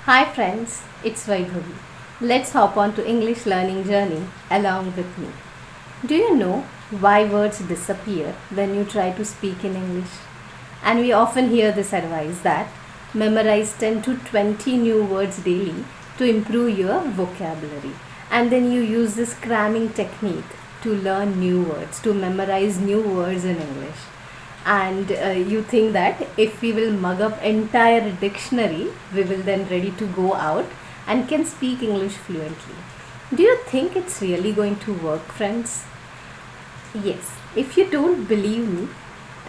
Hi friends, it's Vaibhavi. Let's hop on to English learning journey along with me. Do you know why words disappear when you try to speak in English? And we often hear this advice that memorize 10 to 20 new words daily to improve your vocabulary. And then you use this cramming technique to learn new words, to memorize new words in English. And you think that if we will mug up entire dictionary, we will then ready to go out and can speak English fluently. Do you think it's really going to work, friends? Yes, if you don't believe me,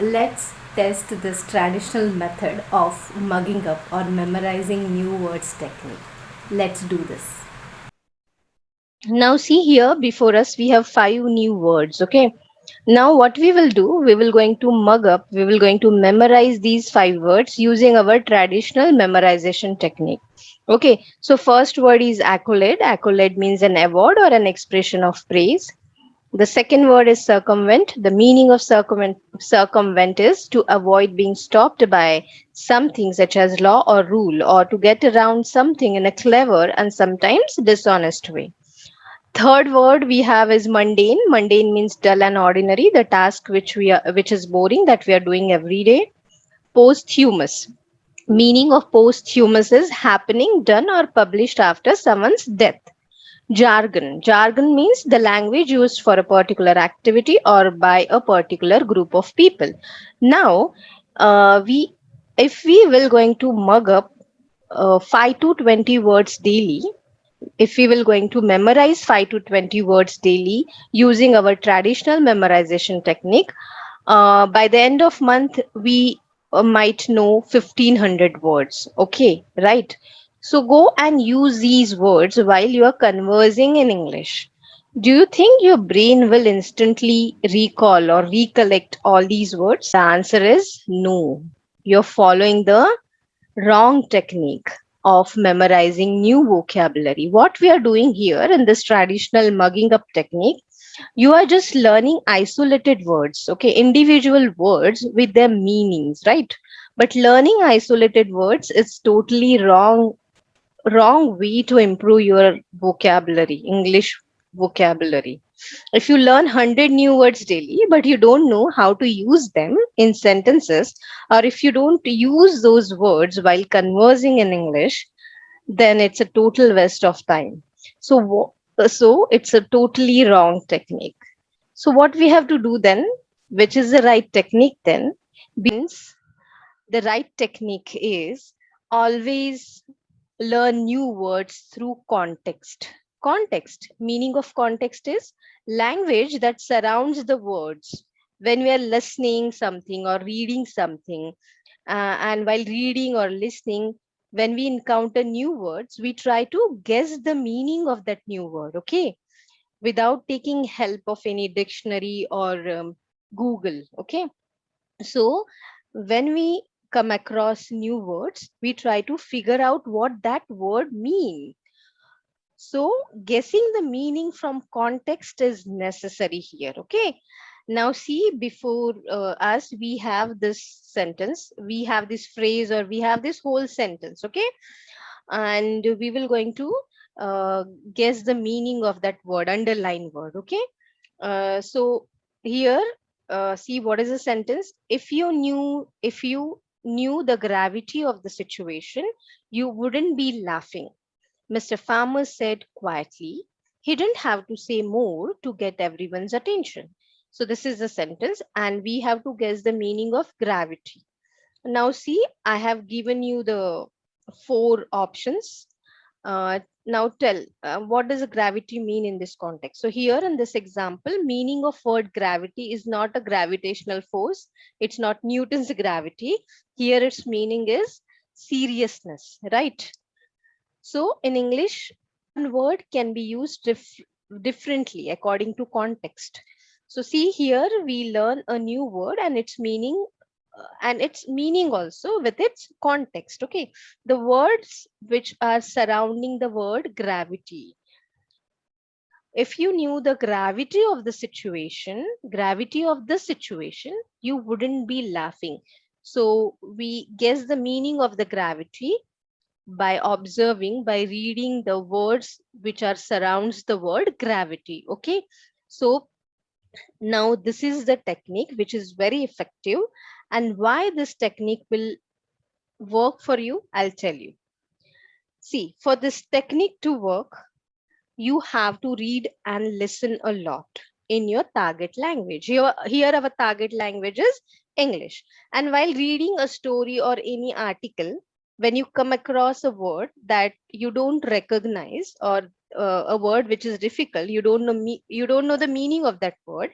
let's test this traditional method of mugging up or memorizing new words technique. Let's do this. Now see here before us we have five new words. Okay. Now what we will do, we will going to mug up, we will going to memorize these five words using our traditional memorization technique. Okay. So first word is accolade. Accolade means an award or an expression of praise. The second word is circumvent. The meaning of circumvent is to avoid being stopped by something such as law or rule, or to get around something in a clever and sometimes dishonest way. Third word we have is mundane. Mundane means dull and ordinary, the task which is boring that we are doing every day. Posthumous. Meaning of posthumous is happening, done, or published after someone's death. Jargon. Jargon means the language used for a particular activity or by a particular group of people. Now, we if we will going to mug up 5 to 20 words daily, if we will going to memorize 5 to 20 words daily using our traditional memorization technique, by the end of month we might know 1500 words. Okay, right? So go and use these words while you are conversing in English. Do you think your brain will instantly recall or recollect all these words? The answer is no. You're following the wrong technique of memorizing new vocabulary. What we are doing here in this traditional mugging up technique, you are just learning isolated words, okay, individual words with their meanings, right? But learning isolated words is totally wrong way to improve your vocabulary, English vocabulary. If you learn 100 new words daily, but you don't know how to use them in sentences, or if you don't use those words while conversing in English, then it's a total waste of time. So, so it's a totally wrong technique. So, what we have to do then, which is the right technique then, means the right technique is always learn new words through context. Context, meaning of context is language that surrounds the words. When we are listening something or reading something, and while reading or listening, when we encounter new words, we try to guess the meaning of that new word, okay, without taking help of any dictionary or Google, okay. So when we come across new words, we try to figure out what that word means. So guessing the meaning from context is necessary here. Okay. Now see, before us, we have this sentence, we have this phrase, or we have this whole sentence. Okay. And we will going to uh, guess the meaning of that word, underline word. Okay. So here, see what is the sentence. If you knew the gravity of the situation, you wouldn't be laughing, Mr. Farmer said quietly. He didn't have to say more to get everyone's attention. So this is the sentence, and we have to guess the meaning of gravity. Now see, I have given you the four options. Now tell, what does gravity mean in this context? So here in this example, meaning of word gravity is not a gravitational force. It's not Newton's gravity. Here its meaning is seriousness, right? So in English, one word can be used differently according to context. So see here, we learn a new word and its meaning also with its context. Okay, the words which are surrounding the word gravity. If you knew the gravity of the situation, you wouldn't be laughing. So we guess the meaning of the gravity by observing, by reading the words which are surrounds the word gravity. Okay. So now this is the technique which is very effective, and why this technique will work for you, I'll tell you. See, for this technique to work, you have to read and listen a lot in your target language. Here our target language is English. And while reading a story or any article, when you come across a word that you don't recognize, or a word which is difficult, you don't know the meaning of that word,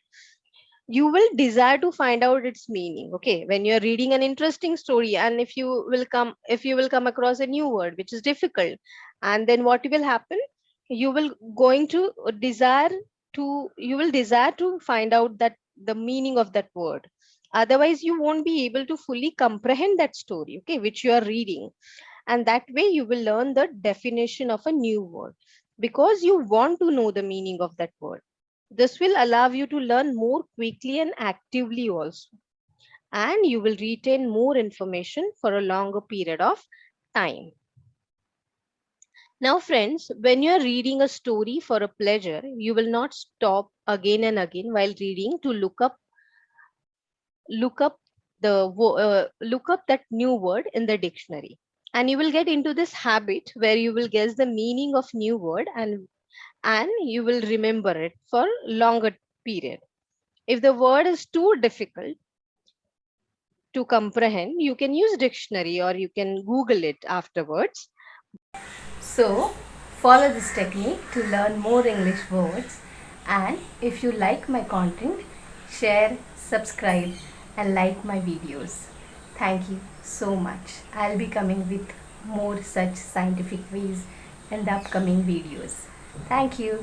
you will desire to find out its meaning. Okay, when you're reading an interesting story, and if you will come across a new word which is difficult, and then what will happen, you will going to desire you will desire to find out that the meaning of that word. Otherwise you won't be able to fully comprehend that story, okay, which you are reading. And that way you will learn the definition of a new word, because you want to know the meaning of that word. This will allow you to learn more quickly and actively also, and you will retain more information for a longer period of time. Now, friends, when you are reading a story for a pleasure, you will not stop again and again while reading to look up look up that new word in the dictionary. And you will get into this habit where you will guess the meaning of new word, and you will remember it for longer period. If the word is too difficult to comprehend, you can use dictionary or you can Google it afterwards. So, follow this technique to learn more English words. And if you like my content, share, subscribe, and like my videos. Thank you so much. I'll be coming with more such scientific ways in the upcoming videos. Thank you.